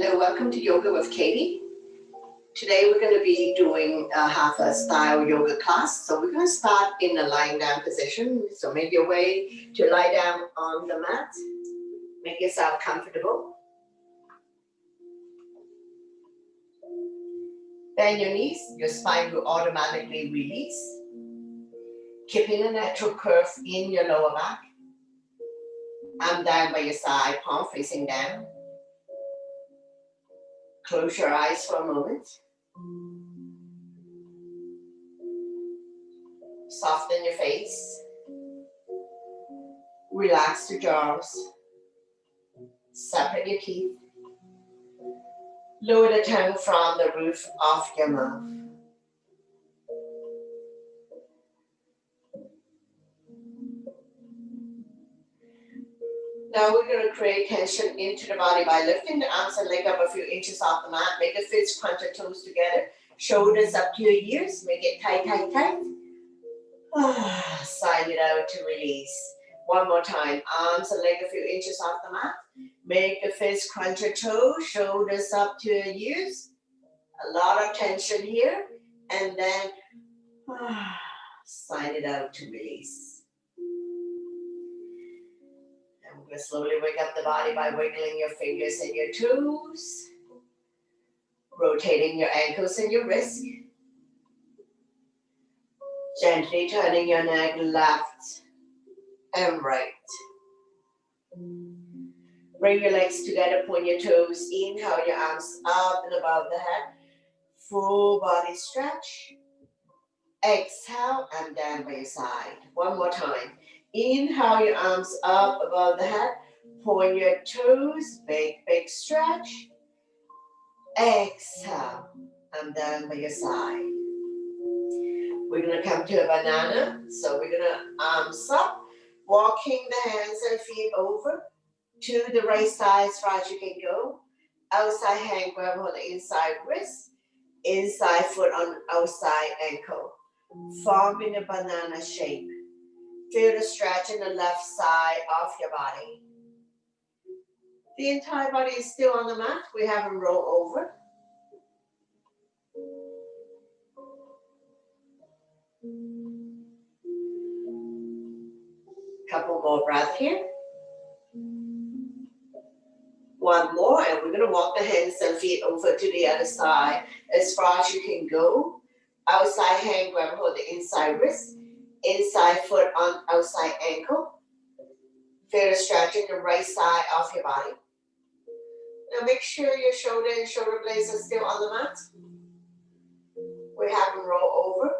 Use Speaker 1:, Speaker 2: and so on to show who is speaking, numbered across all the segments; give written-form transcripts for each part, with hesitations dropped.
Speaker 1: Hello, welcome to Yoga with Katie. Today we're going to be doing a half a style yoga class. So we're going to start in a lying down position. So make your way to lie down on the mat. Make yourself comfortable. Bend your knees, your spine will automatically release. Keeping a natural curve in your lower back. Arm down by your side, palm facing down. Close your eyes for a moment. Soften your face. Relax the jaws. Separate your teeth. Lower the tongue from the roof of your mouth. Now we're going to create tension into the body by lifting the arms and leg up a few inches off the mat. Make the fists crunch your toes together. Shoulders up to your ears. Make it tight, tight, tight. Sign it out to release. One more time. Arms and leg a few inches off the mat. Make the fists crunch your toes. Shoulders up to your ears. A lot of tension here. And then sign it out to release. I'm going to slowly wake up the body by wiggling your fingers and your toes. Rotating your ankles and your wrists. Gently turning your neck left and right. Bring your legs together, point your toes, inhale your arms up and above the head. Full body stretch. Exhale and down by your side. One more time. Inhale your arms up above the head. Point your toes, big, big stretch. Exhale and down by your side. We're going to come to a banana. So we're going to arms up, walking the hands and feet over to the right side as far as you can go. Outside hand grab on the inside wrist, inside foot on outside ankle, forming a banana shape. Feel the stretch in the left side of your body. The entire body is still on the mat. We have them roll over. Couple more breaths here. One more, and we're going to walk the hands and feet over to the other side as far as you can go. Outside hand grab hold the inside wrist, inside foot on outside ankle. Feel the stretch in the right side of your body. Now make sure your shoulder and shoulder blades are still on the mat. We have them roll over.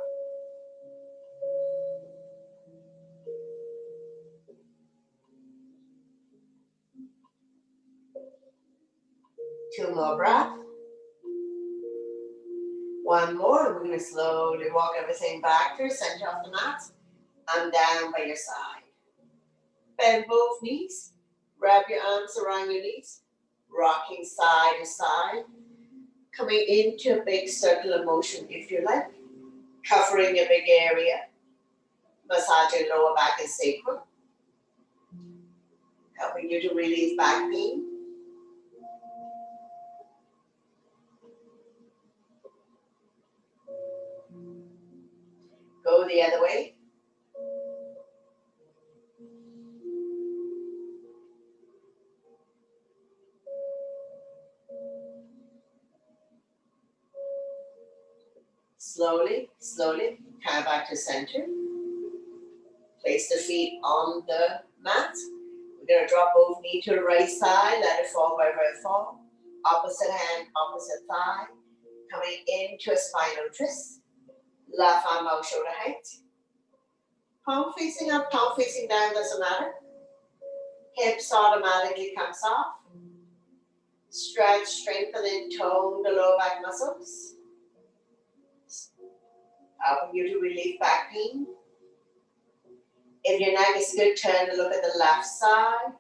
Speaker 1: Two more breaths. One more, and we're going to slowly walk everything back to the center of the mat and down by your side. Bend both knees. Wrap your arms around your knees. Rocking side to side. Coming into a big circular motion if you like. Covering a big area. Massaging lower back and sacrum. Helping you to relieve back pain. Go the other way. Slowly, slowly, come back to center. Place the feet on the mat. We're going to drop both knees to the right side. Let it fall wherever it falls. Opposite hand, opposite thigh. Coming into a spinal twist. Left arm out shoulder height. Palm facing up, palm facing down, doesn't matter. Hips automatically comes off. Stretch, strengthen and tone the lower back muscles. Helping you to relieve back pain. If your neck is good, turn to look at the left side.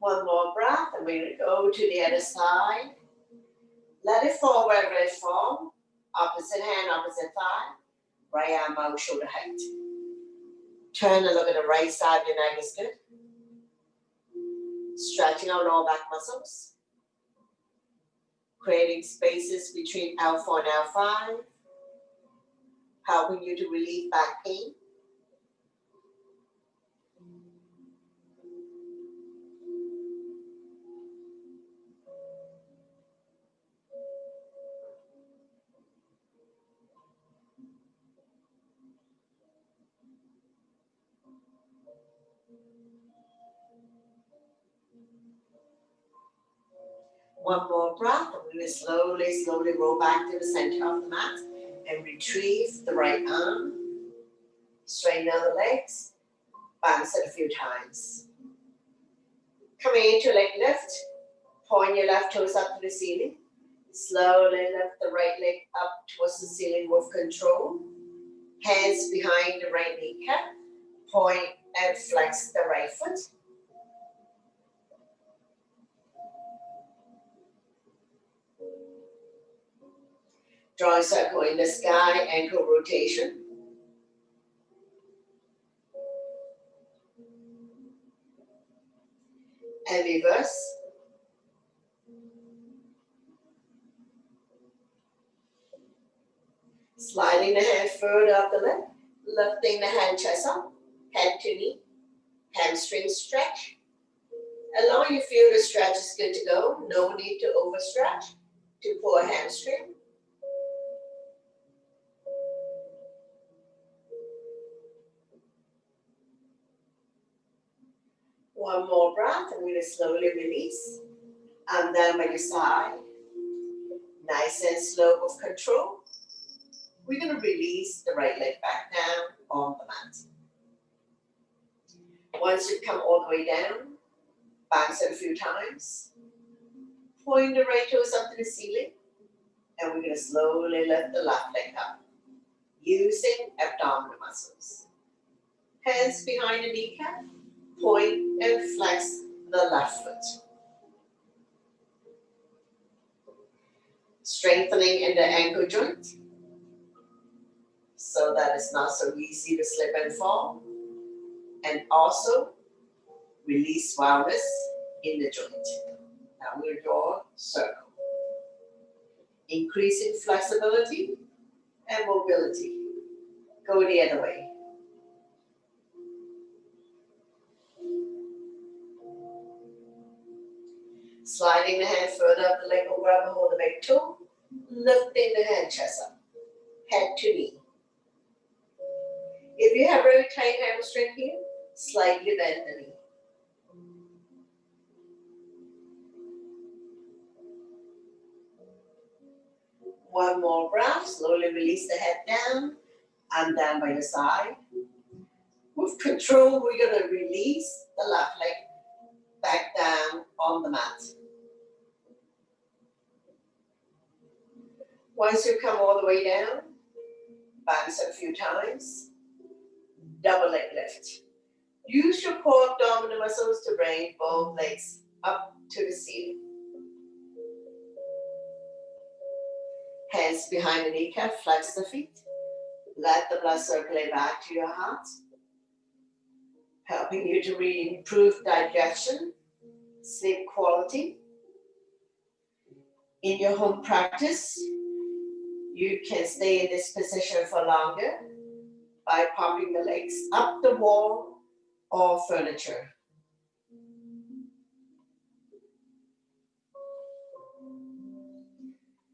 Speaker 1: One more breath, and we're going to go to the other side. Let it fall wherever it falls. Opposite hand, opposite thigh. Right arm out, shoulder height. Turn and look at the right side of your neck is good. Stretching out all back muscles. Creating spaces between L4 and L5. Helping you to relieve back pain. One more breath, and we're going to slowly roll back to the center of the mat and retrieve the right arm. Straighten out the legs, bounce it a few times. Coming into leg lift, point your left toes up to the ceiling. Slowly lift the right leg up towards the ceiling with control. Hands behind the right kneecap. Point and flex the right foot. Draw a circle in the sky, ankle rotation. And reverse. Sliding the hand further up the leg, lifting the hand chest up, head to knee, hamstring stretch. Allowing you feel the stretch is good to go, no need to overstretch to pull a hamstring. One more breath, and we're going to slowly release. Arm down by your side. Nice and slow with control. We're going to release the right leg back down on the mat. Once you come all the way down, bounce it a few times. Point the right toes up to the ceiling. And we're going to slowly lift the left leg up, using abdominal muscles. Hands behind the kneecap. Point and flex the left foot. Strengthening in the ankle joint so that it's not so easy to slip and fall. And also release wellness in the joint. Now we'll draw a circle. Increasing flexibility and mobility. Go the other way. Sliding the hand further up the leg or grab a hold of the big toe. Lifting the hand chest up. Head to knee. If you have very tight hamstring here, slightly bend the knee. One more breath. Slowly release the head down and down by your side. With control, we're going to release the left leg back down on the mat. Once you come all the way down, bounce it a few times. Double leg lift. Use your core abdominal muscles to bring both legs up to the ceiling. Hands behind the kneecap, flex the feet. Let the blood circulate back to your heart, helping you to improve digestion, sleep quality. In your home practice, you can stay in this position for longer by popping the legs up the wall or furniture.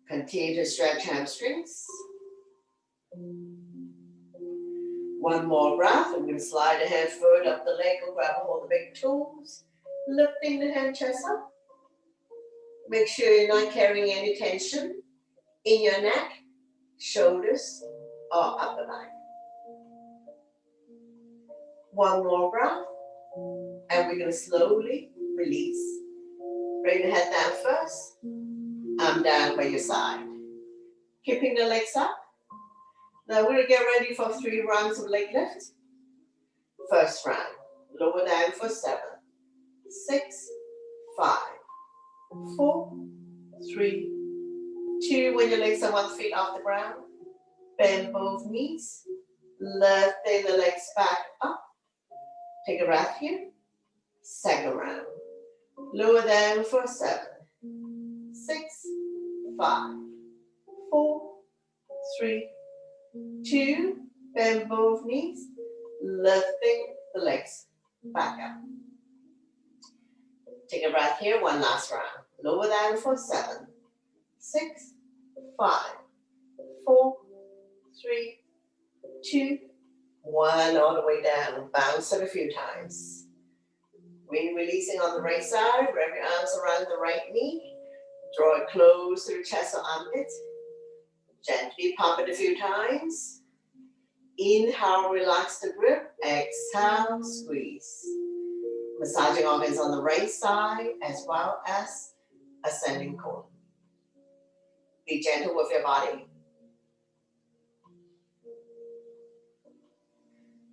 Speaker 1: Continue to stretch hamstrings. One more breath. I'm going to slide the hand forward up the leg or grab a hold of the big toes. Lifting the hand chest up. Make sure you're not carrying any tension in your neck, shoulders, or upper back. One more breath. And we're going to slowly release. Bring the head down first. Arm down by your side. Keeping the legs up. Now we're going to get ready for 3 rounds of leg lift. First round, lower down for 7, 6, 5, 4, 3, 2. When your legs are 1 foot off the ground, bend both knees, lifting the legs back up. Take a breath here. Second round. Lower down for 7, 6, 5, 4, 3, 2. Bend both knees, lifting the legs back up. Take a breath here. One last round. Lower down for 7, 6, 5, 4, 3, 2, 1. All the way down. Bounce it a few times. When releasing on the right side, wrap your arms around the right knee. Draw it close to the chest or armpit. Gently pump it a few times. Inhale, relax the grip. Exhale, squeeze. Massaging organs on the right side as well as ascending colon. Be gentle with your body.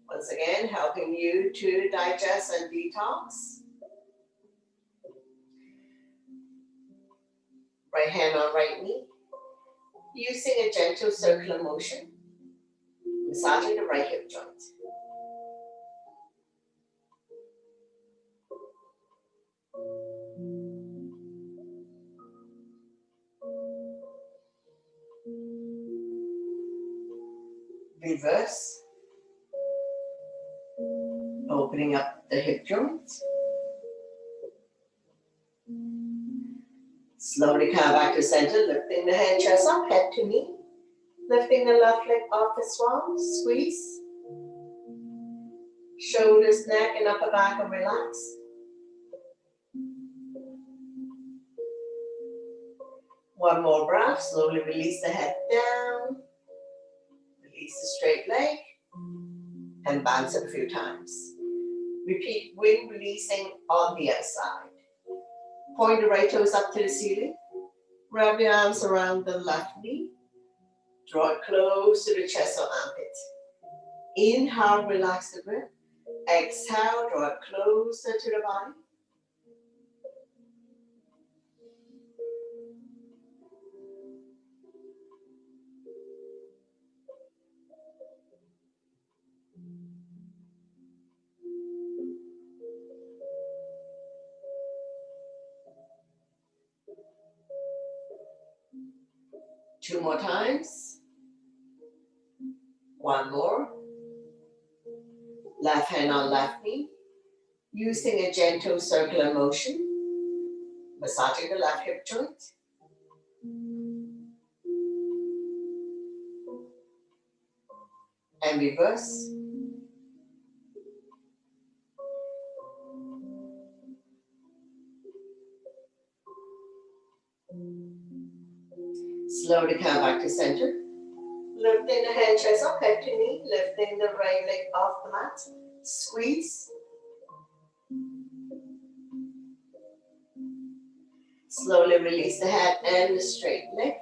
Speaker 1: Once again, helping you to digest and detox. Right hand on right knee. Using a gentle circular motion. Massaging the right hip joint. Reverse. Opening up the hip joint. Slowly come back to center, lifting the hand chest up, head to knee. Lifting the left leg off the swell, squeeze. Shoulders, neck, and upper back are relaxed. One more breath, slowly release the head down. Release the straight leg. And bounce it a few times. Repeat when releasing on the other side. Point the right toes up to the ceiling. Wrap your arms around the left knee. Draw it close to the chest or armpit. Inhale, relax the grip. Exhale, draw it closer to the body. Two more times. One more. Left hand on left knee. Using a gentle circular motion. Massaging the left hip joint. And reverse. Slowly come back to center. Lifting the hand chest up, head to knee. Lifting the right leg off the mat. Squeeze. Slowly release the head and the straight leg.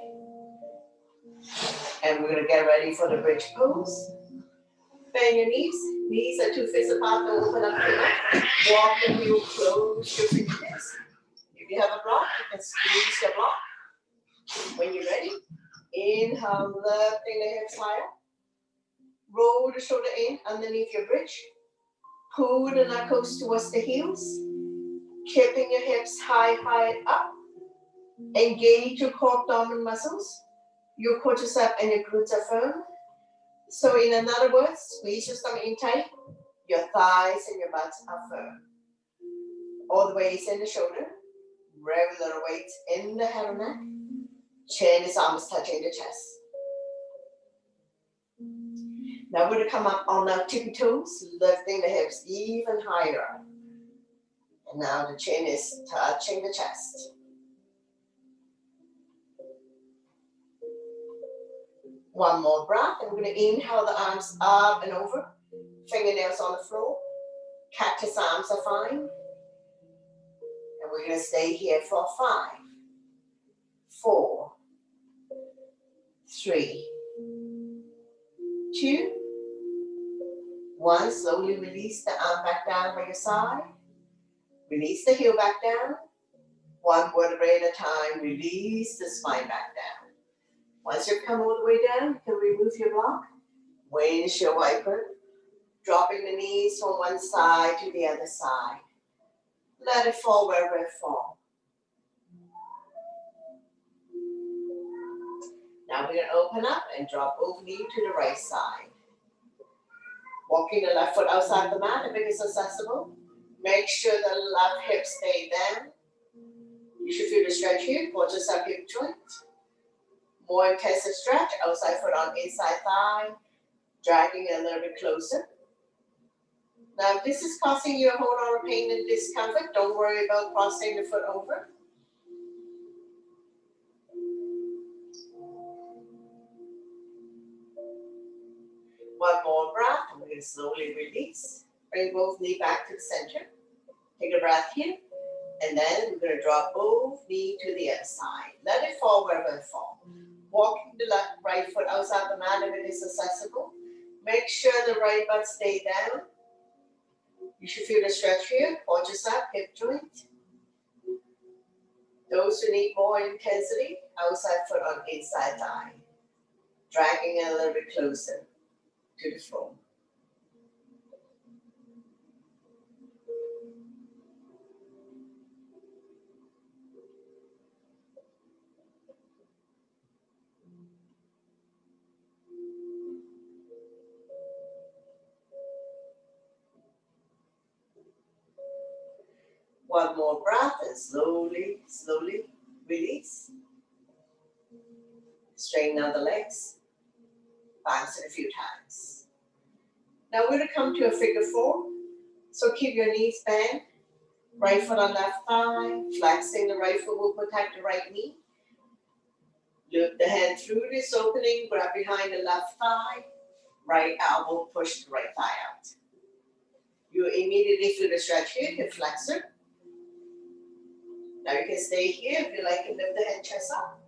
Speaker 1: And we're going to get ready for the bridge pose. Bend your knees. Knees are 2 fists apart and open up your mat. Walk the heel close your fingertips. If you have a block, you can squeeze your block. When you're ready, inhale, lifting the hips higher. Roll the shoulder in underneath your bridge. Pull the knuckles towards the heels. Keeping your hips high up. Engage your core abdominal muscles. Your quadriceps and your glutes are firm. So in other words, squeeze your stomach in tight. Your thighs and your butt are firm. All the weights in the shoulder. Regular weights in the head and neck. Chin is almost touching the chest. Now we're going to come up on our tippy toes, lifting the hips even higher. And now the chin is touching the chest. One more breath, and we're going to inhale the arms up and over. Fingernails on the floor. Cactus arms are fine. And we're going to stay here for 5, 4, 3, 2, 1. Slowly release the arm back down by your side. Release the heel back down. One vertebrae at a time, release the spine back down. Once you've come all the way down, you can remove your block, windshield wiper, dropping the knees from one side to the other side. Let it fall wherever it falls. Now we're going to open up and drop both knees to the right side. Walking the left foot outside the mat if it is accessible. Make sure the left hip stay down. You should feel the stretch here, quadricep hip joint. More intensive stretch, outside foot on inside thigh, dragging it a little bit closer. Now, if this is causing you a whole lot of pain and discomfort, don't worry about crossing the foot over. One more breath, and we're going to slowly release. Bring both knees back to the center. Take a breath here, and then we're going to drop both knees to the other side. Let it fall wherever it falls. Walking the right foot outside the mat if it is accessible. Make sure the right butt stay down. You should feel the stretch here, quadricep, hip joint. Those who need more intensity, outside foot on inside thigh. Dragging it a little bit closer to the floor. One more breath and slowly, slowly release. Straighten out the legs. Bounce it a few times. Now we're going to come to a figure four. So keep your knees bent. Right foot on left thigh. Flexing the right foot will protect the right knee. Loop the hand through this opening. Grab behind the left thigh. Right elbow, push the right thigh out. You immediately feel the stretch here, hip flexor. Now you can stay here if you like and lift the head chest up.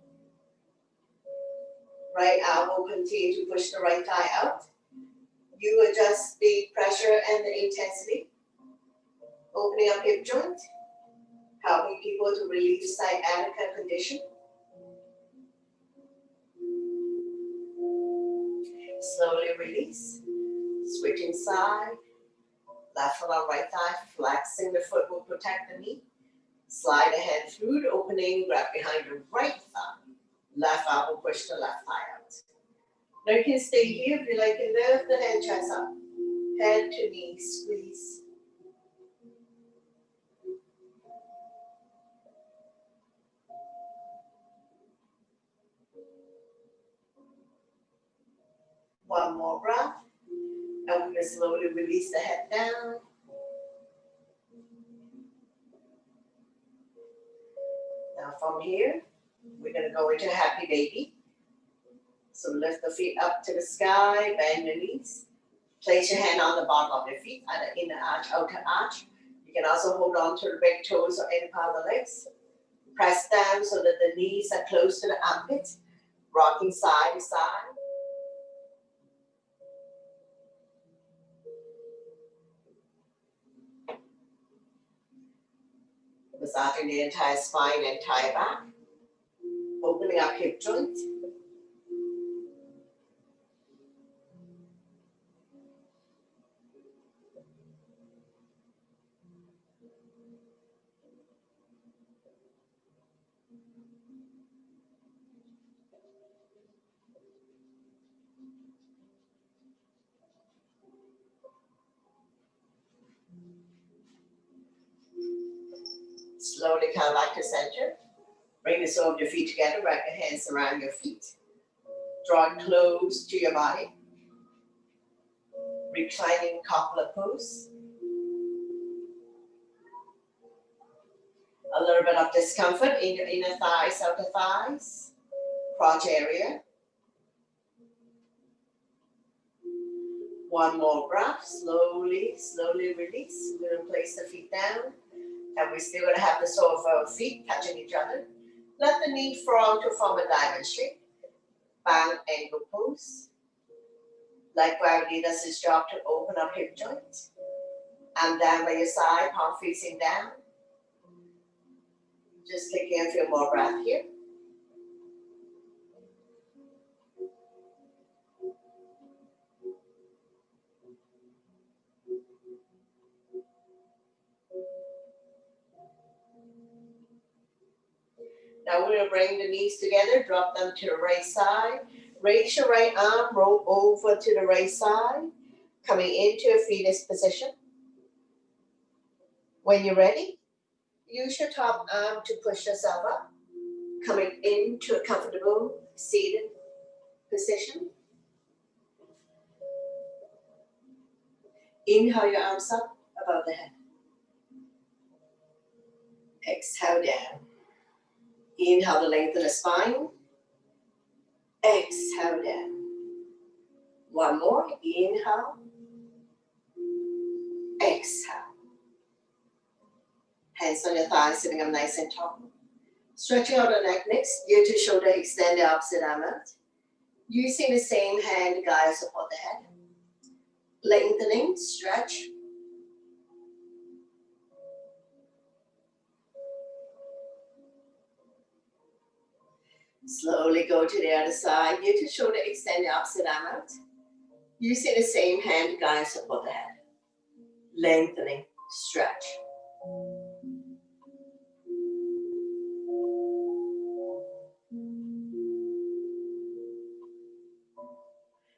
Speaker 1: Right elbow continue to push the right thigh out. You adjust the pressure and the intensity. Opening up hip joint. Helping people to relieve sciatica condition. Slowly release. Switching side. Left foot on right thigh. Flexing the foot will protect the knee. Slide the hand through the opening, grab behind the right thigh. Left elbow, push the left thigh out. Now you can stay here if you like and lift the head, chest up. Head to knee, squeeze. One more breath. And we're going to slowly release the head down. Now from here, we're going to go into happy baby. So lift the feet up to the sky, bend your knees. Place your hand on the bottom of your feet, either inner arch, outer arch. You can also hold on to the big toes or any part of the legs. Press down so that the knees are close to the armpits. Rocking side to side. Massaging the entire spine and entire back. Opening up hip joint. Slowly come back to center. Bring the sole of your feet together, wrap your hands around your feet. Draw it close to your body. Reclining couplet pose. A little bit of discomfort in your inner thighs, outer thighs, crotch area. One more breath, slowly, slowly release. We're going to place the feet down. And we're still going to have the sole of our feet touching each other. Let the knee fall to form a diamond shape. Bang angle pose. Like gravity does its job to open up hip joints. And down by your side, palm facing down. Just taking a few more breaths here. Now we're going to bring the knees together, drop them to the right side. Raise your right arm, roll over to the right side, coming into a fetus position. When you're ready, use your top arm to push yourself up, coming into a comfortable seated position. Inhale your arms up above the head. Exhale down. Inhale to lengthen the spine. Exhale down. One more. Inhale. Exhale. Hands on your thighs, sitting up nice and tall. Stretching out the neck next. Ear to shoulder, extend the opposite arm out. Using the same hand to guide support the head. Lengthening, stretch. Slowly go to the other side. Ear to shoulder, extend the opposite arm out. Using the same hand to guide support the head. Lengthening, stretch.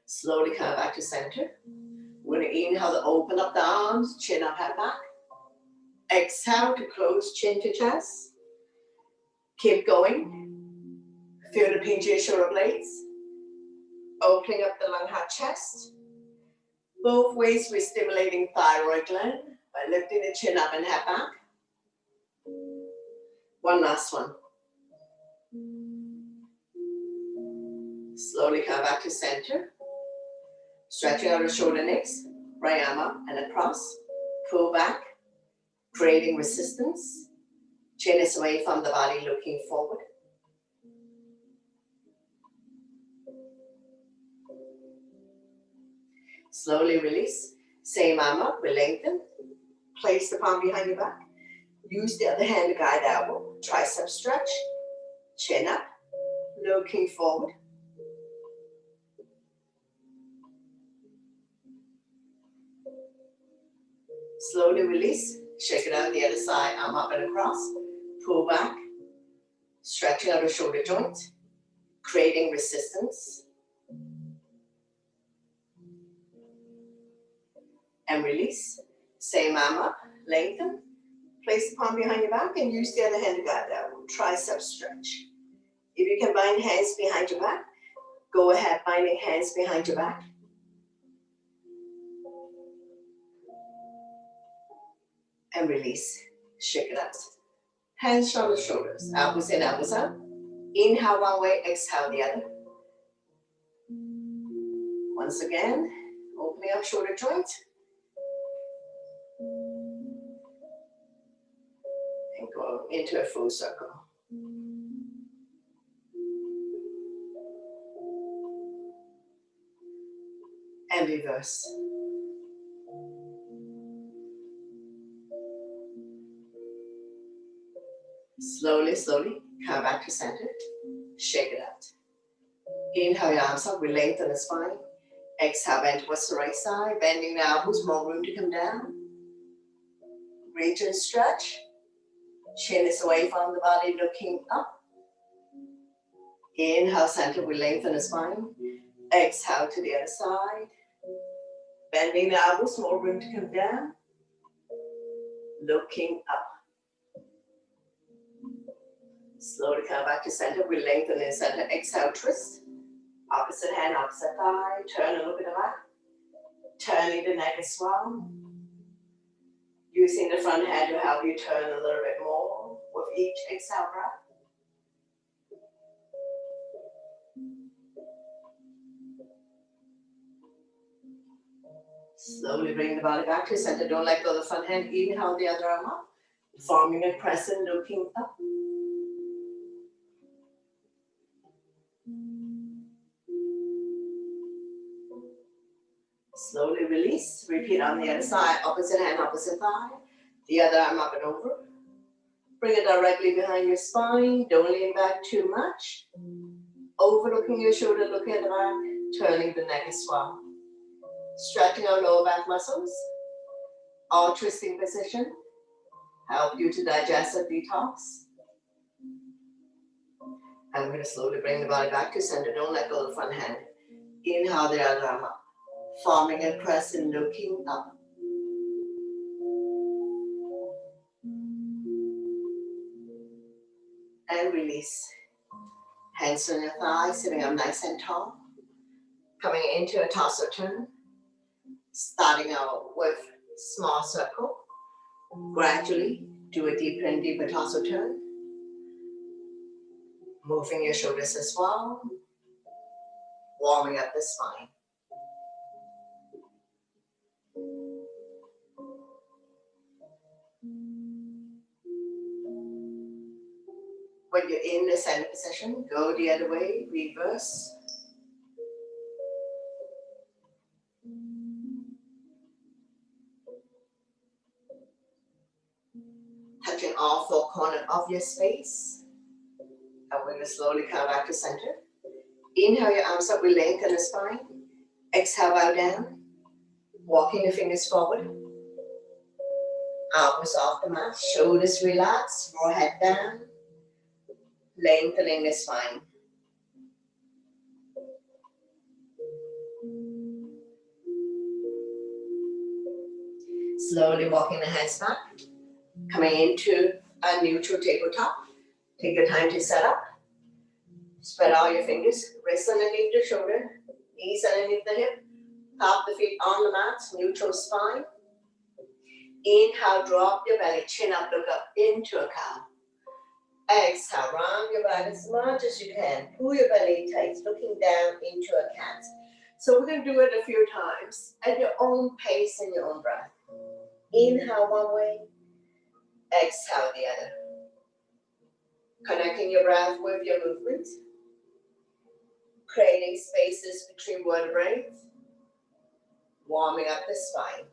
Speaker 1: Slowly come back to center. We're going to inhale to open up the arms, chin up, head back. Exhale to close chin to chest. Keep going. Feel the pinch of your shoulder blades. Opening up the lung, heart, chest. Both ways we're stimulating thyroid gland by lifting the chin up and head back. One last one. Slowly come back to center. Stretching out the shoulder next. Right arm up and across. Pull back. Creating resistance. Chin is away from the body, looking forward. Slowly release. Same arm up, we lengthen. Place the palm behind your back. Use the other hand to guide elbow. Tricep stretch. Chin up. Looking forward. Slowly release. Shake it out the other side. Arm up and across. Pull back. Stretching out the shoulder joint. Creating resistance. And release. Same arm up. Lengthen. Place the palm behind your back and use the other hand to guide elbow. Tricep stretch. If you can bind hands behind your back, go ahead, binding hands behind your back. And release. Shake it out. Hands, shoulders, shoulders. Elbows in, elbows out. Inhale one way, exhale the other. Once again, opening up shoulder joint. And go into a full circle. And reverse. Slowly, slowly, come back to center. Shake it out. Inhale your arms up, we lengthen the spine. Exhale, bend towards the right side. Bending the elbows, more room to come down. Reach and stretch. Chin is away from the body, looking up. Inhale, center, we lengthen the spine. Exhale to the other side. Bending the elbows, more room to come down. Looking up. Slowly come back to center. We lengthen in center. Exhale, twist. Opposite hand, opposite thigh. Turn a little bit back. Turning the neck as well. Using the front hand to help you turn a little bit more with each exhale breath. Slowly bring the body back to center. Don't let go of the front hand. Inhale the other arm up. Forming a crescent, looking up. Slowly release. Repeat on the other side. Opposite hand, opposite thigh. The other arm up and over. Bring it directly behind your spine. Don't lean back too much. Overlooking your shoulder, looking at the back, turning the neck as well. Stretching our lower back muscles. All twisting position. Help you to digest and detox. And we're going to slowly bring the body back to center. Don't let go of the front hand. Inhale the other arm up. Forming a crescent, looking up. And release. Hands on your thighs, sitting up nice and tall. Coming into a torso turn. Starting out with small circle. Gradually do a deeper and deeper torso turn. Moving your shoulders as well. Warming up the spine. When you're in the center position, go the other way, reverse. Touching all four corners of your space. And we're going to slowly come back to center. Inhale your arms up, we lengthen the spine. Exhale, bow down. Walking your fingers forward. Arms off the mat, shoulders relaxed, forehead down. Lengthening the spine. Slowly walking the hands back. Coming into a neutral tabletop. Take your time to set up. Spread out your fingers. Wrists underneath the shoulder. Knees underneath the hip. Top the feet on the mat. Neutral spine. Inhale, drop your belly. Chin up, look up into a cow. Exhale, round your back as much as you can. Pull your belly tight, looking down into a cat. So we're going to do it a few times at your own pace and your own breath. Inhale one way. Exhale the other. Connecting your breath with your movement. Creating spaces between vertebrae. Warming up the spine.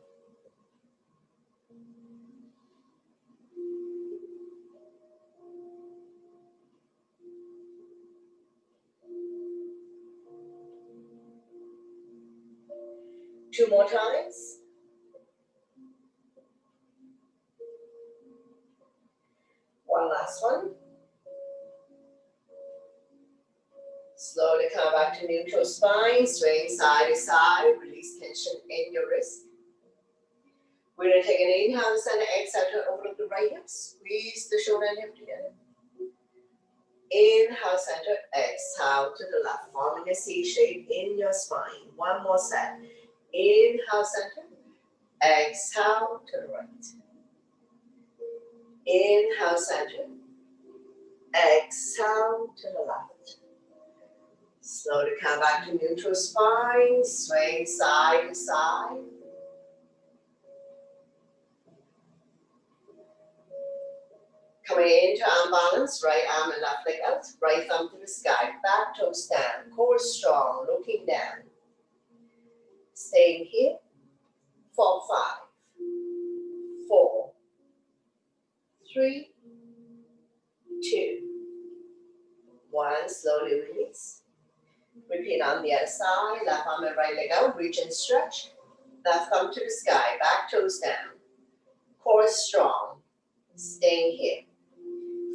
Speaker 1: Two more times. One last one. Slowly come back to neutral spine, swaying side to side, release tension in your wrist. We're going to take an inhale to center, exhale to overlook the right hip, squeeze the shoulder and hip together. Inhale, center, exhale to the left, forming a C shape in your spine. One more set. Inhale, center, exhale to the right. Inhale, center, exhale to the left. Slowly come back to neutral spine, swaying side to side. Coming into arm balance, right arm and left leg out, right thumb to the sky, back toes down, core strong, looking down. Staying here for 5, 4, 3, 2, 1. Slowly release. Repeat on the other side, left arm and right leg out, reach and stretch. Left thumb to the sky, back toes down. Core strong. Staying here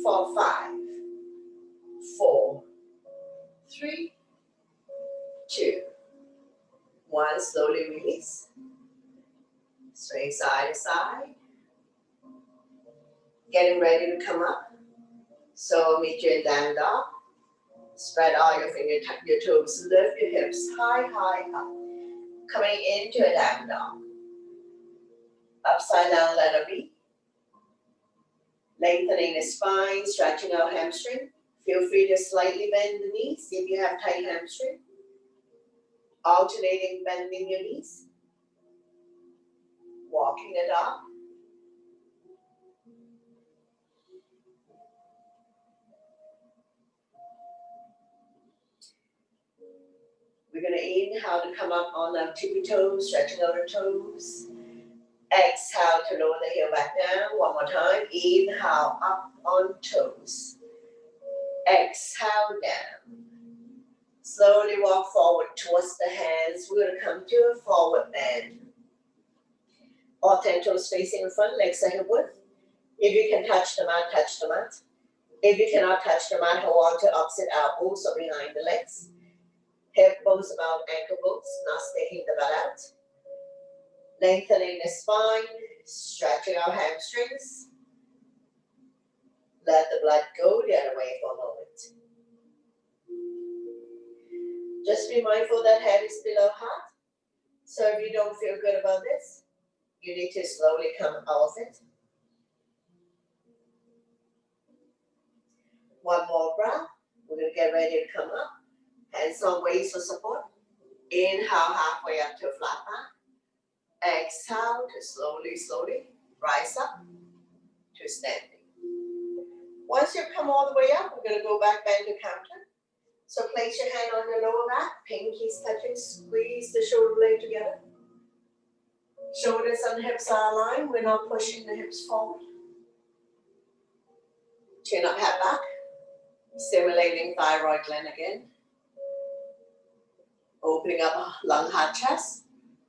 Speaker 1: for 5, 4, 3, 2, 1. Slowly release. Swing side to side. Getting ready to come up. So meet you in down dog. Spread all your fingers, tuck your toes, lift your hips high, high, up. Coming into a down dog. Upside down letter B. Lengthening the spine, stretching out hamstring. Feel free to slightly bend the knees if you have tight hamstring. Alternating bending your knees. Walking the dog. We're going to inhale to come up on our tippy toes, stretching out our toes. Exhale to lower the heel back down. One more time. Inhale up on toes. Exhale down. Slowly walk forward towards the hands. We're going to come to a forward bend. All 10 toes facing in front, legs are hip width. If you can touch the mat, touch the mat. If you cannot touch the mat, hold on to opposite elbows or behind the legs. Hip bones about ankle bones, not sticking the butt out. Lengthening the spine, stretching our hamstrings. Let the blood go the other way for a moment. Just be mindful that head is below heart. So if you don't feel good about this, you need to slowly come out of it. One more breath. We're going to get ready to come up. Hands on waist for support. Inhale halfway up to a flat back. Exhale to slowly rise up to standing. Once you come all the way up, we're going to go back bend to counter. So place your hand on your lower back, pinkies touching, squeeze the shoulder blade together. Shoulders and hips are aligned, we're not pushing the hips forward. Chin up, head back. Stimulating thyroid gland again. Opening up lung, heart, chest.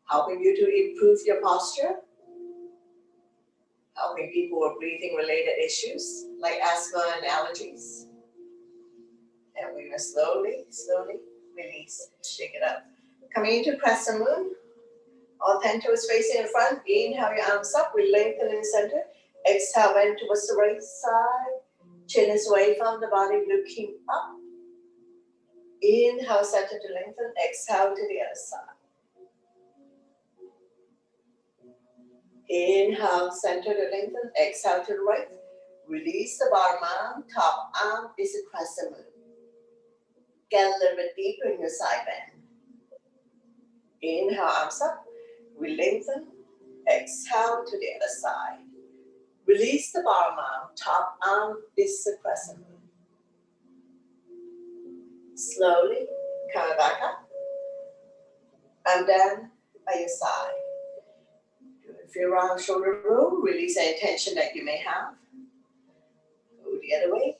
Speaker 1: Helping you to improve your posture. Helping people with breathing related issues like asthma and allergies. And we're going to slowly release, shake it up. Coming into crescent moon. All 10 toes facing in front. Inhale your arms up, we lengthen in the center. Exhale, bend towards the right side. Chin is away from the body, looking up. Inhale, center to lengthen. Exhale to the other side. Inhale, center to lengthen. Exhale to the right. Release the bottom arm. Top arm is a crescent moon. Get a little bit deeper in your side bend. Inhale, arms up. We lengthen. Exhale to the other side. Release the bottom arm. Top arm is the crescent moon. Slowly come back up. And down by your side. Do a few round shoulder roll. Release any tension that you may have. Go the other way.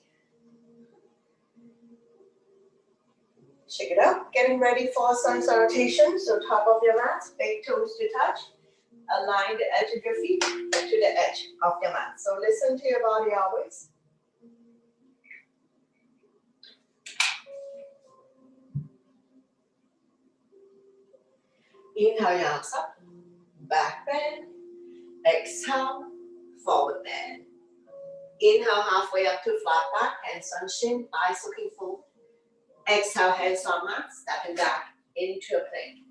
Speaker 1: Shake it up. Getting ready for sun salutation. So top of your mat, big toes to touch. Align the edge of your feet to the edge of your mat. So listen to your body always. Inhale your arms up, back bend. Exhale, forward bend. Inhale halfway up to flat back, hands on shin, eyes looking forward. Exhale, hands on mat, stepping back into a plank.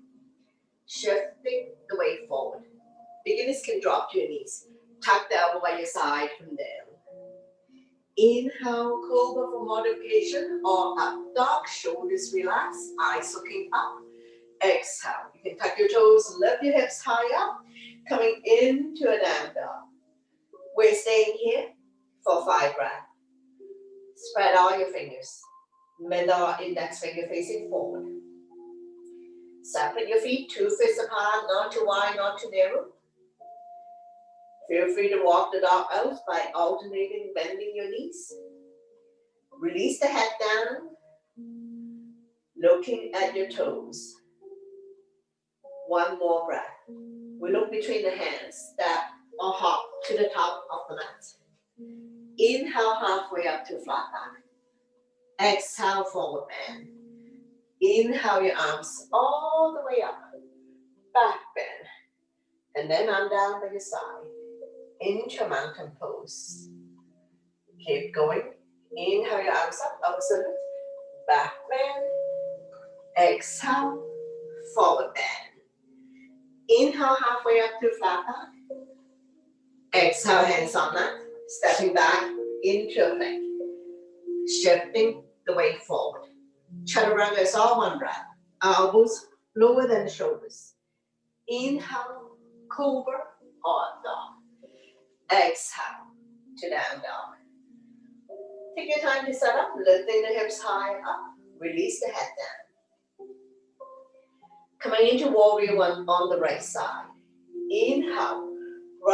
Speaker 1: Shifting the weight forward. Beginners can drop to your knees. Tuck the elbow by your side from down. Inhale, cobra for modification or up dog. Shoulders relaxed, eyes looking up. Exhale. You can tuck your toes, lift your hips high up. Coming into a down dog. We're staying here for 5 breaths. Spread all your fingers. Middle or index finger facing forward. Separate your feet, 2 fists apart, not too wide, not too narrow. Feel free to walk the dog out by alternating, bending your knees. Release the head down, looking at your toes. One more breath. We look between the hands, step or hop to the top of the mat. Inhale halfway up to flat back. Exhale, forward bend. Inhale your arms all the way up, back bend. And then arm down by your side. Into mountain pose. Keep going. Inhale your arms up, opposite, back bend. Exhale, forward bend. Inhale halfway up to flat back. Exhale, hands on mat, stepping back into a plank. Shifting the weight forward. Chaturanga is all one breath. Elbows lower than the shoulders. Inhale, cobra or dog. Exhale to down dog. Take your time to set up, lifting the hips high up. Release the head down. Coming into warrior one on the right side. Inhale,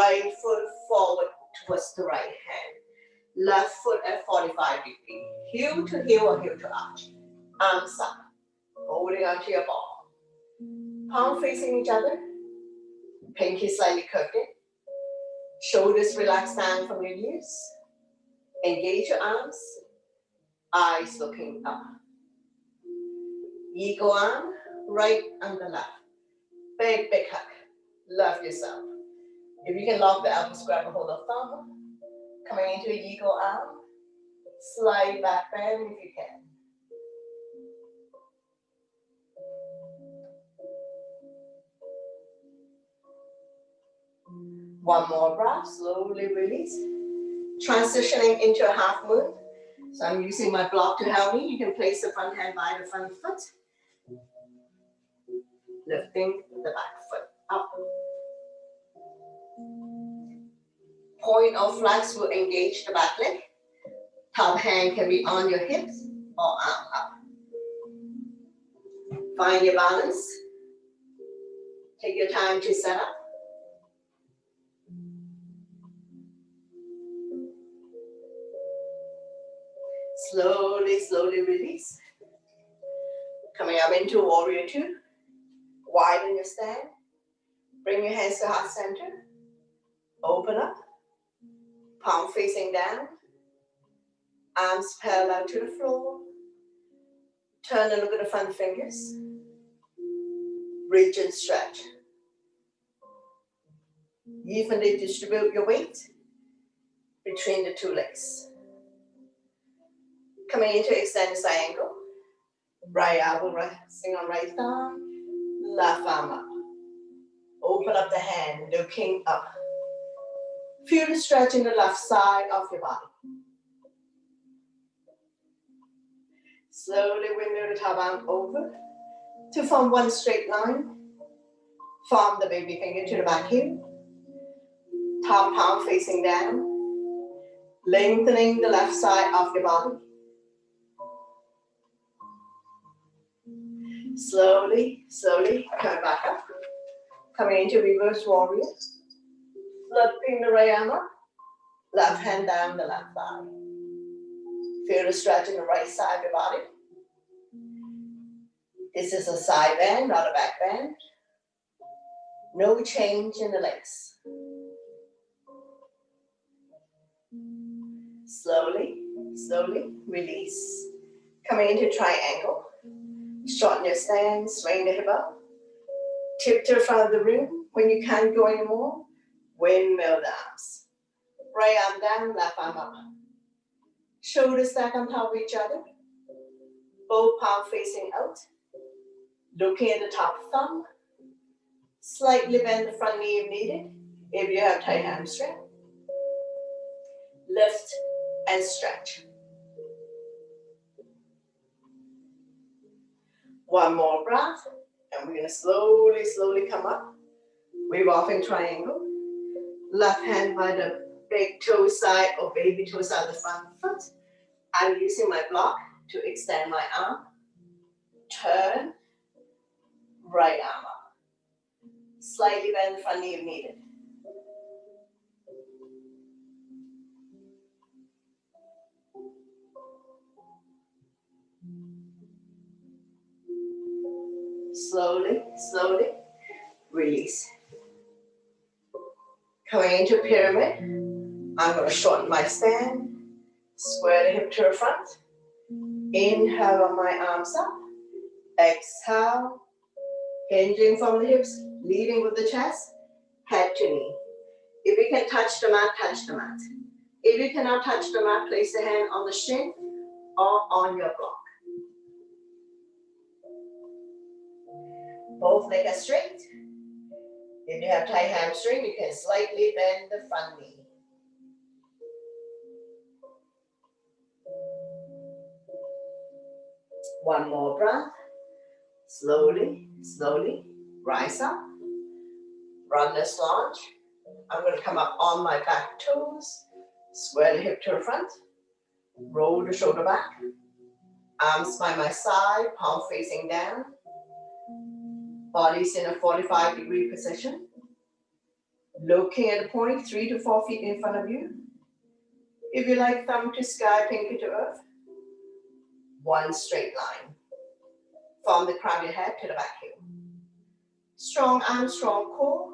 Speaker 1: Right foot forward towards the right hand. Left foot at 45 degrees. Heel to heel or heel to arch. Arms up. Holding onto your ball. Palm facing each other. Pinky slightly curved in. Shoulders relaxed down from your knees. Engage your arms. Eyes looking up. Eagle arm, right and the left. Big, big hug. Love yourself. If you can lock the elbows, grab a hold of thumb. Coming into eagle arm. Slide back bend if you can. One more breath, slowly release. Transitioning into a half moon. So I'm using my block to help me. You can place the front hand by the front foot. Lifting the back foot up. Point or flex will engage the back leg. Top hand can be on your hips or arm up. Find your balance. Take your time to set up. Slowly, slowly release. Coming up into warrior two. Widen your stand. Bring your hands to heart center. Open up. Palm facing down. Arms parallel to the floor. Turn and look at the front fingers. Reach and stretch. Evenly distribute your weight between the two legs. Coming into extended side angle. Right elbow resting on right thumb. Left arm up. Open up the hand, looking up. Feel the stretch in the left side of your body. Slowly windmill the top arm over to form one straight line. Form the baby finger to the back heel. Top palm facing down. Lengthening the left side of your body. Slowly, slowly come back up. Coming into reverse warrior. Flipping the right arm up. Left hand down the left thigh. Feel the stretch in the right side of your body. This is a side bend, not a back bend. No change in the legs. Slowly, slowly release. Coming into triangle. Shorten your stand, swing the hip up. Tip to the front of the room. When you can't go anymore, windmill the arms. Right arm down, left arm up. Shoulders stack on top of each other. Both palms facing out. Looking at the top thumb. Slightly bend the front knee if needed. If you have tight hamstring. Lift and stretch. One more breath. And we're going to slowly, slowly come up. Weave off in triangle. Left hand by the big toe side or baby toe side of the front foot. I'm using my block to extend my arm. Turn. Right arm up. Slightly bend the front knee if needed. Slowly, slowly release. Coming into pyramid, I'm going to shorten my stand. Square the hip to the front. Inhale on my arms up. Exhale. Hinging from the hips, leading with the chest, head to knee. If you can touch the mat, touch the mat. If you cannot touch the mat, place the hand on the shin or on your block. Both legs are straight. If you have tight hamstring, you can slightly bend the front knee. One more breath. Slowly, slowly, rise up. Runner's lunge. I'm going to come up on my back toes. Square the hip to the front. Roll the shoulder back. Arms by my side, palm facing down. Body's in a 45-degree position. Looking at the point 3 to 4 feet in front of you. If you like, thumb to sky, pinky to earth. One straight line. From the crown of your head to the back heel. Strong arm, strong core.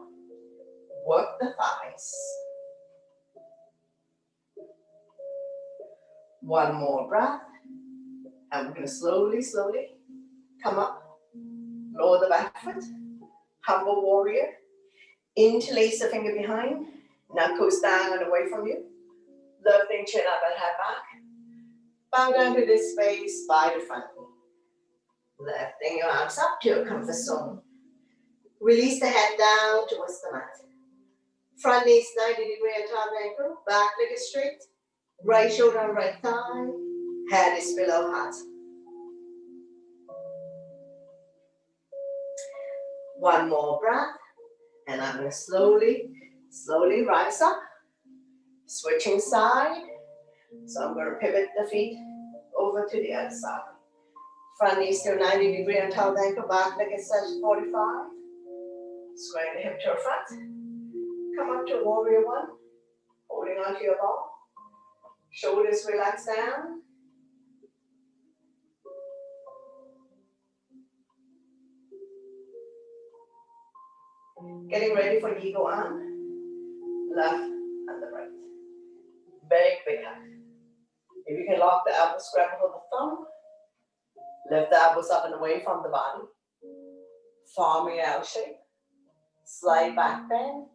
Speaker 1: Work the thighs. One more breath. And we're going to slowly, slowly come up. Lower the back foot. Humble warrior. Interlace the finger behind. Knuckles down and away from you. Lifting chin up and head back. Bow down to this space by the front knee. Lifting your arms up to your comfort zone. Release the head down towards the mat. Front knee is 90-degree at top ankle. Back leg is straight. Right shoulder and right thigh. Head is below heart. One more breath. And I'm going to slowly, slowly rise up. Switching side. So I'm going to pivot the feet over to the other side. Front knee still 90-degree on top ankle. Back leg is set 45. Squaring the hip to the front. Come up to warrior one. Holding onto your ball. Shoulders relax down. Getting ready for eagle arm. Left and the right. Big hug. If you can lock the elbows, grab hold of the thumb. Lift the elbows up and away from the body. Forming an L shape. Slide back bend.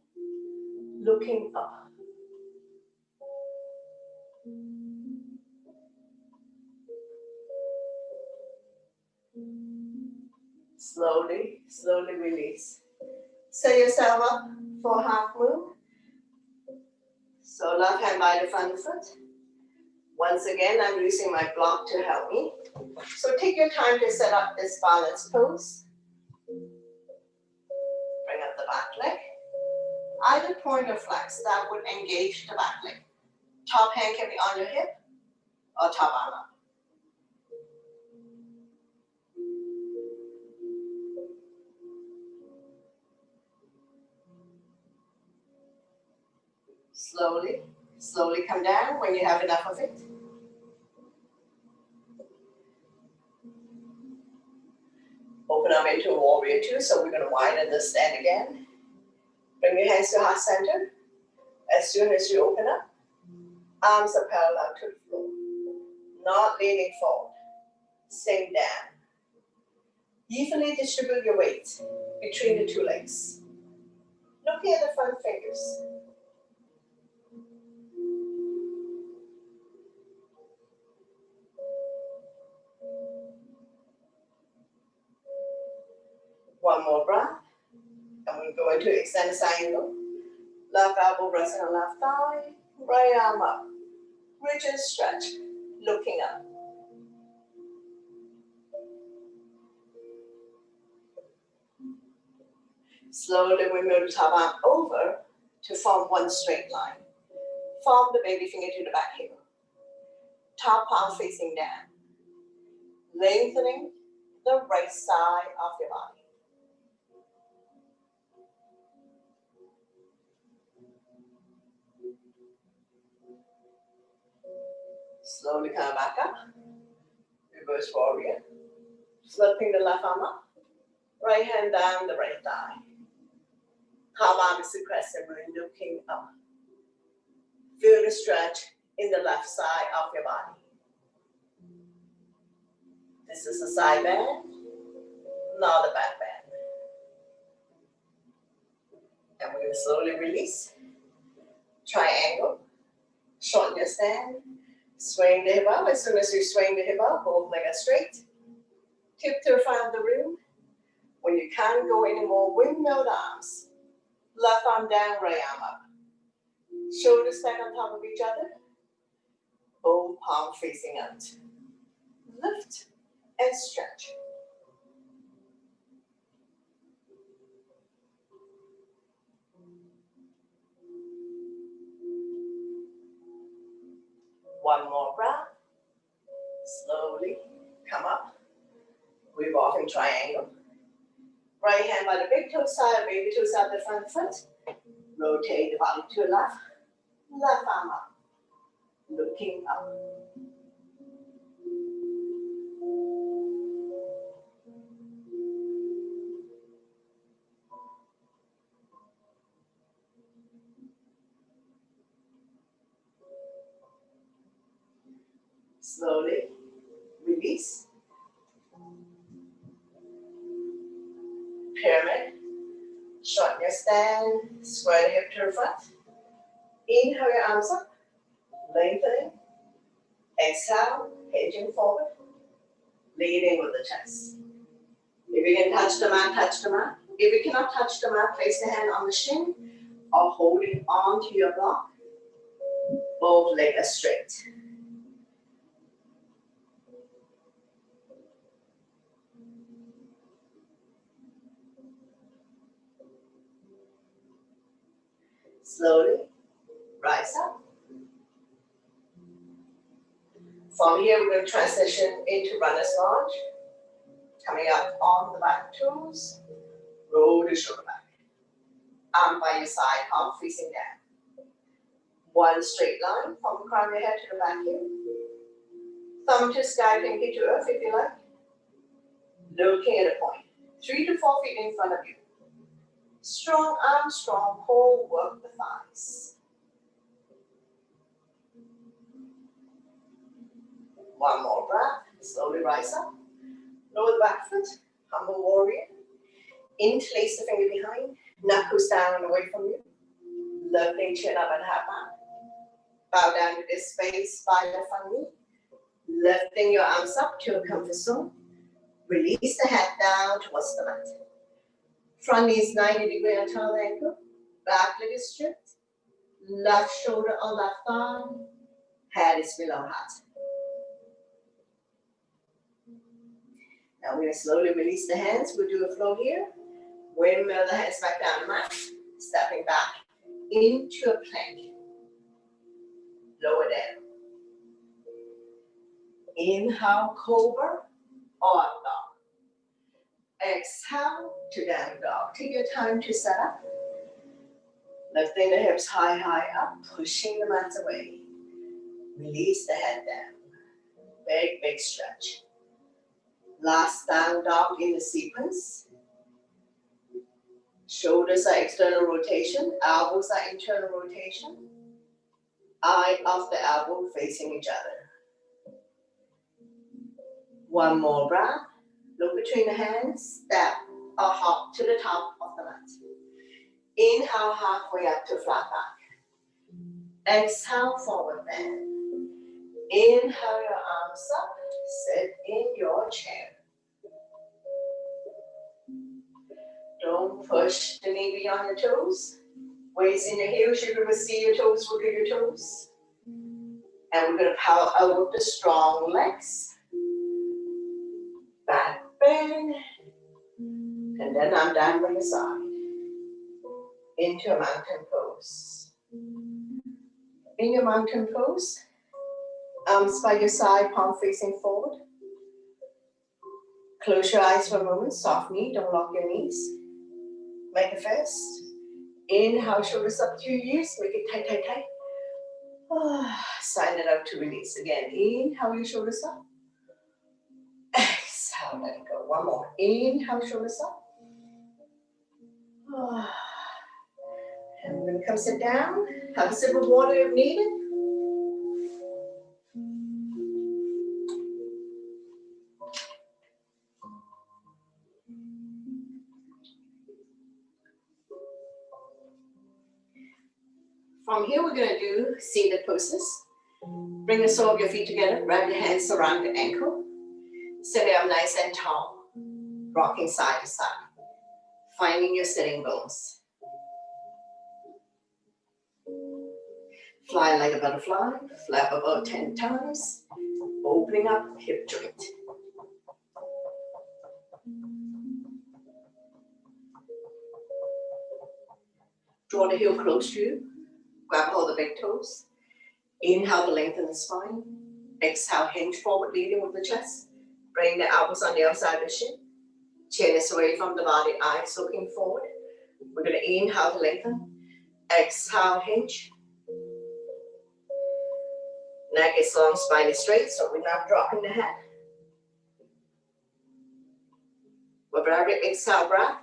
Speaker 1: Looking up. Slowly, slowly release. Set yourself up for half moon. So left hand by the front foot. Once again, I'm using my block to help me. So take your time to set up this balance pose. Bring up the back leg. Either point or flex, that would engage the back leg. Top hand can be on your hip or top arm up. Slowly, slowly come down when you have enough of it. Open up into a warrior two, so we're going to widen the stand again. Bring your hands to heart center. As soon as you open up, arms are parallel to the floor. Not leaning forward. Sink down. Evenly distribute your weight between the two legs. Looking at the front fingers. One more breath. And we're going to extend the side angle. Left elbow resting on left thigh. Right arm up. Reach and stretch. Looking up. Slowly we move the top arm over to form one straight line. Form the baby finger to the back heel. Top palm facing down. Lengthening the right side of your body. Slowly come back up. Reverse warrior. Flipping the left arm up. Right hand down the right thigh. Palm arm is suppressed and we're looking up. Feel the stretch in the left side of your body. This is a side bend, not a back bend. And we're going to slowly release. Triangle. Shorten your stand. Swing the hip up. As soon as you swing the hip up, both legs are straight. Tip to the front of the room. When you can't go anymore, windmill the arms. Left arm down, right arm up. Shoulders stack on top of each other. Both palms facing out. Lift and stretch. One more breath. Slowly come up. Revolving triangle. Right hand by the big toe side, baby toe side the front foot. Rotate the body to the left. Left arm up. Looking up. Slowly release. Pyramid. Shorten your stand. Square the hip to the front. Inhale your arms up. Lengthening. Exhale. Hinging forward. Leading with the chest. If you can touch the mat, touch the mat. If you cannot touch the mat, place the hand on the shin or holding on to your block. Both legs are straight. Slowly rise up. From here, we're going to transition into runner's lunge. Coming up on the back toes. Roll the shoulder back. Arm by your side, palm facing down. One straight line from the crown of your head to the back heel. Thumb to sky, pinky to earth if you like. Looking at a point. 3 to 4 feet in front of you. Strong arm, strong core, work the thighs. One more breath. Slowly rise up. Lower the back foot. Humble warrior. Interlace the finger behind. Knuckles down and away from you. Lifting chin up and half back. Bow down to this space by the front knee. Lifting your arms up to a comfort zone. Release the head down towards the mat. Front knee is 90 degrees on top of the ankle. Back leg is stripped. Left shoulder on left thigh. Head is below heart. Now we're going to slowly release the hands. We'll do a flow here. Windmill the hands back down the mat. Stepping back into a plank. Lower down. Inhale, cobra or dog. Exhale to down dog. Take your time to set up. Lifting the hips high, high up. Pushing the mat away. Release the head down. Big, big stretch. Last down dog in the sequence. Shoulders are external rotation. Elbows are internal rotation. Eye of the elbow facing each other. One more breath. Look between the hands. Step or hop to the top of the mat. Inhale halfway up to flat back. Exhale forward bend. Inhale your arms up. Sit in your chair. Don't push the knee beyond your toes. Weights in your heels, you're going to see your toes, look at your toes. And we're going to power out with the strong legs. Back bend. And then I'm down by your side. Into a mountain pose. In your mountain pose, arms by your side, palm facing forward. Close your eyes for a moment, soft knee, don't lock your knees. Make a fist. Inhale, shoulders up to your ears, make it tight, tight, tight. Sign it out to release again. Inhale, your shoulders up. Exhale, let it go. One more. Inhale, shoulders up. And we're going to come sit down. Have a sip of water if needed. From here, we're going to do seated poses. Bring the sole of your feet together. Wrap your hands around your ankle. Sit up nice and tall. Rocking side to side. Finding your sitting bones. Fly like a butterfly. Flap about 10 times. Opening up hip joint. Draw the heel close to you. Grab hold of the big toes. Inhale to lengthen the spine. Exhale, hinge forward, leading with the chest. Bring the elbows on the outside of the shin. Chin is away from the body, eyes looking forward. We're going to inhale to lengthen. Exhale, hinge. Neck is long, spine is straight, so we're not dropping the head. With every exhale breath,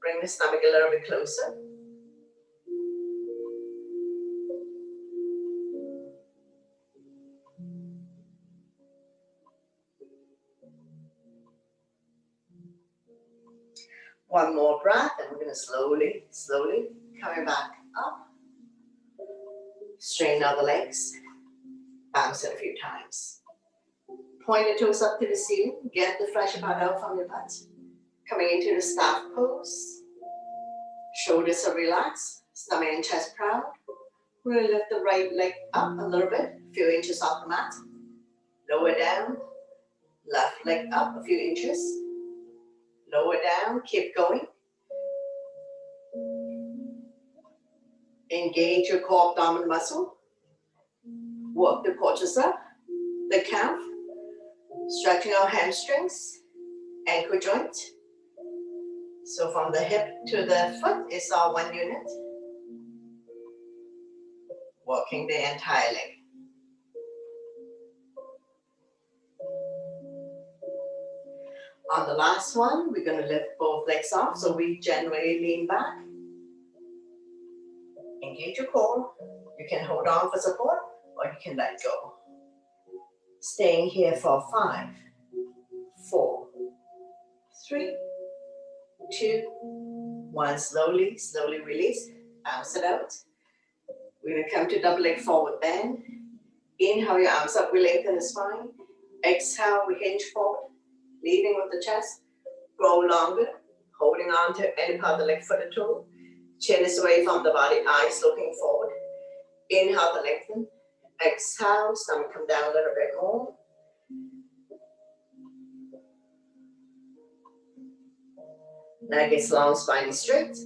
Speaker 1: bring the stomach a little bit closer. One more breath, and we're going to slowly, slowly coming back up. Straighten out the legs. Bounce it a few times. Point the toes up to the ceiling. Get the flesh part out from your butt. Coming into the staff pose. Shoulders are relaxed. Stomach and chest proud. We'll lift the right leg up a little bit, a few inches off the mat. Lower down. Left leg up a few inches. Lower down. Keep going. Engage your core abdominal muscle. Work the quadricep, the calf, stretching our hamstrings, ankle joint. So from the hip to the foot is our 1 unit. Working the entire leg. On the last one, we're going to lift both legs off, so we generally lean back. Engage your core. You can hold on for support, or you can let go. Staying here for 5, 4, 3, 2, 1. Slowly, slowly release. Bounce it out. We're going to come to double leg forward bend. Inhale your arms up, we lengthen the spine. Exhale, we hinge forward, leading with the chest. Grow longer, holding on to any part of the leg, foot or toe. Chin is away from the body, eyes looking forward. Inhale to lengthen. Exhale, stomach come down a little bit more. Neck is long, spine is straight.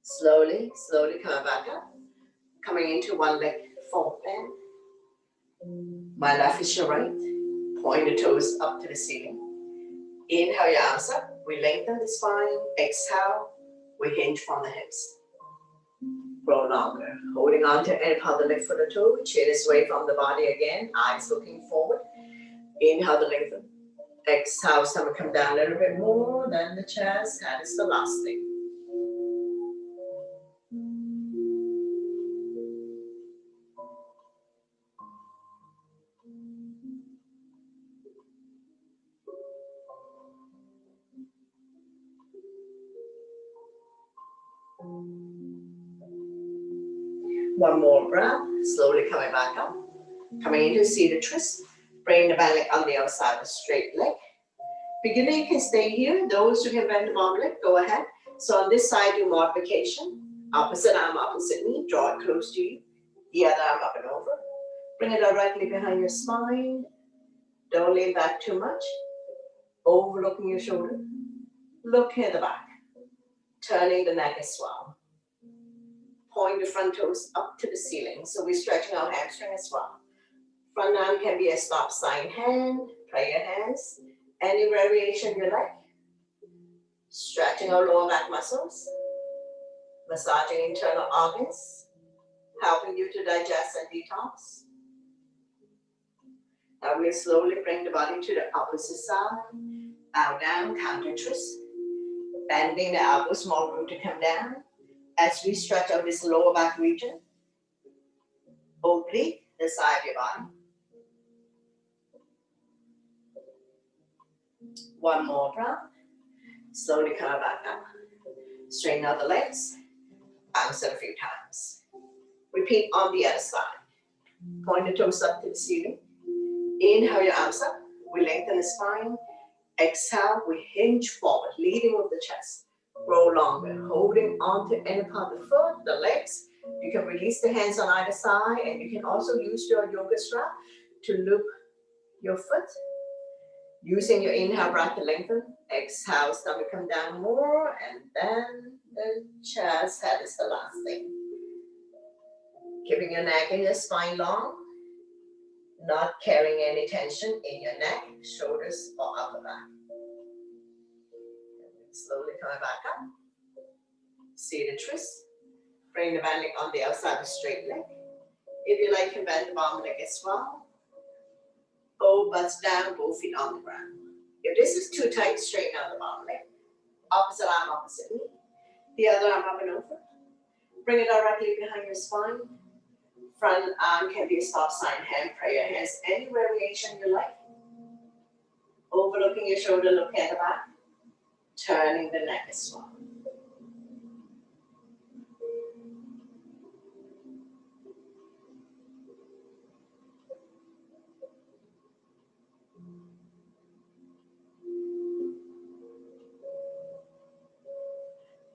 Speaker 1: Slowly, slowly coming back up. Coming into one leg forward bend. My left is your right. Point the toes up to the ceiling. Inhale your arms up. We lengthen the spine. Exhale, we hinge from the hips. Grow longer. Holding on to any part of the leg, foot or toe. Chin is away from the body again. Eyes looking forward. Inhale to lengthen. Exhale, stomach come down a little bit more than the chest. That is the last thing. One more breath, slowly coming back up. Coming into seated twist. Bring the back leg on the outside of the straight leg. Beginner, you can stay here. Those who can bend the bottom leg, go ahead. So on this side, do modification. Opposite arm, opposite knee. Draw it close to you. The other arm up and over. Bring it directly behind your spine. Don't lean back too much. Overlooking your shoulder. Look at the back. Turning the neck as well. Point the front toes up to the ceiling. So we're stretching our hamstring as well. Front arm can be a stop sign hand, prayer hands. Any variation you like. Stretching our lower back muscles. Massaging internal organs. Helping you to digest and detox. Now we'll slowly bring the body to the opposite side. Bow down, counter twist. Bending the elbows, more room to come down. As we stretch out this lower back region, oblique the side of your body. One more breath. Slowly come back up. Straighten out the legs. Bounce it a few times. Repeat on the other side. Point the toes up to the ceiling. Inhale your arms up. We lengthen the spine. Exhale, we hinge forward, leading with the chest. Grow longer, holding on to any part of the foot, the legs. You can release the hands on either side, and you can also use your yoga strap to loop your foot. Using your inhale breath to lengthen, Exhale, stomach come down more, and then the chest head is the last thing. Keeping your neck and your spine long, not carrying any tension in your neck, shoulders, or upper back. Slowly coming back up. Seated twist. Bring the band leg on the outside of straight leg. If you like, you can bend the bottom leg as well. Both butts down, both feet on the ground. If this is too tight, straighten out the bottom leg. Opposite arm, opposite knee. The other arm up and over. Bring it directly behind your spine. Front arm can be a stop sign hand, prayer hands, any variation you like. Overlooking your shoulder, look at the back. Turning the neck as well.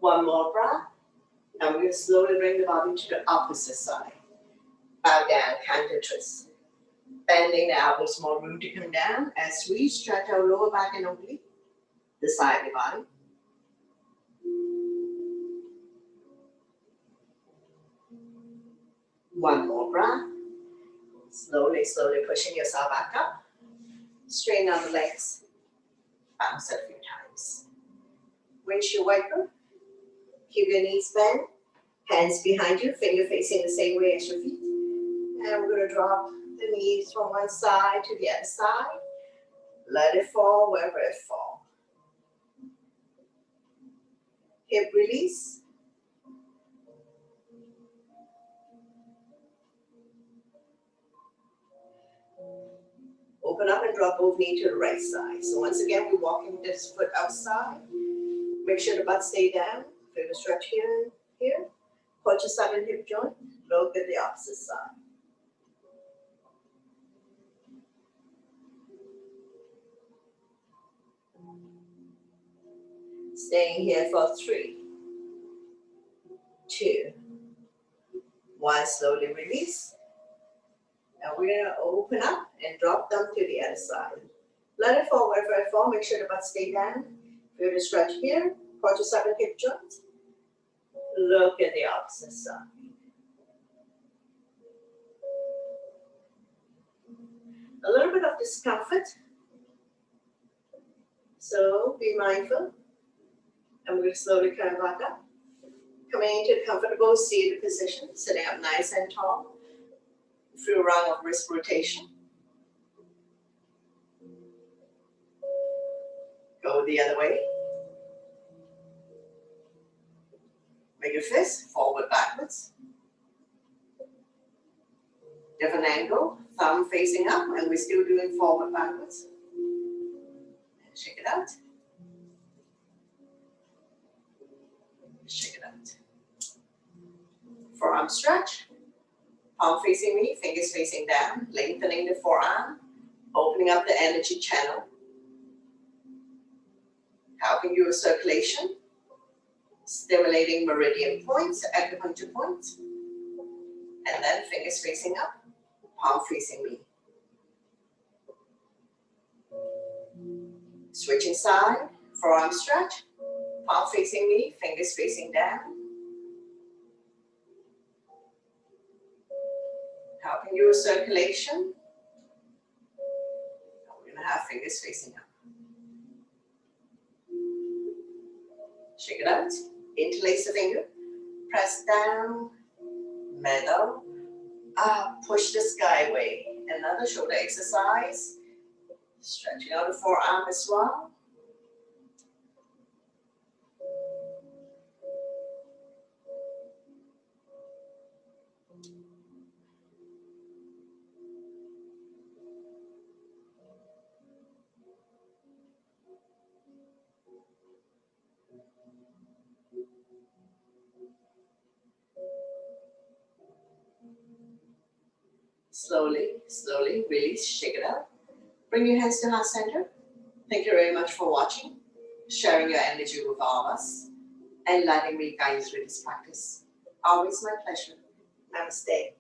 Speaker 1: One more breath, and we'll slowly bring the body to the opposite side. Bow down, counter twist. Bending the elbows, more room to come down as we stretch our lower back and oblique, the side of the body. One more breath. Slowly, slowly pushing yourself back up. Straighten out the legs. Bounce it a few times. Windshield wiper. Keep your knees bent. Hands behind you, finger facing the same way as your feet. And we're going to drop the knees from one side to the other side. Let it fall wherever it falls. Hip release. Open up and drop both knees to the right side. So once again, we're walking this foot outside. Make sure the butt stay down. Feel the stretch here and here. Put your side and hip joint. Look at the opposite side. Staying here for 3, 2, 1. Slowly release. And we're going to open up and drop them to the other side. Let it fall wherever it falls. Make sure the butt stay down. Feel the stretch here. Put your side and hip joint. Look at the opposite side. A little bit of discomfort. So be mindful. And we're going to slowly come back up. Coming into a comfortable seated position. Sitting up nice and tall. Through a round of wrist rotation. Go the other way. Make your fist forward, backwards. Different angle, thumb facing up, and we're still doing forward, backwards. And shake it out. Shake it out. Forearm stretch. Palm facing me, fingers facing down, lengthening the forearm, opening up the energy channel. Helping you with circulation. Stimulating meridian points, acupuncture points. And then fingers facing up, palm facing me. Switching side, forearm stretch, palm facing me, fingers facing down. Helping you with circulation. We're going to have fingers facing up. Shake it out. Interlace the finger. Press down. Middle. Up. Push the skyway. Another shoulder exercise. Stretching out the forearm as well. Slowly, slowly release, shake it out. Bring your hands to heart center. Thank you very much for watching, sharing your energy with all of us, and letting me guide you through this practice. Always my pleasure. Namaste.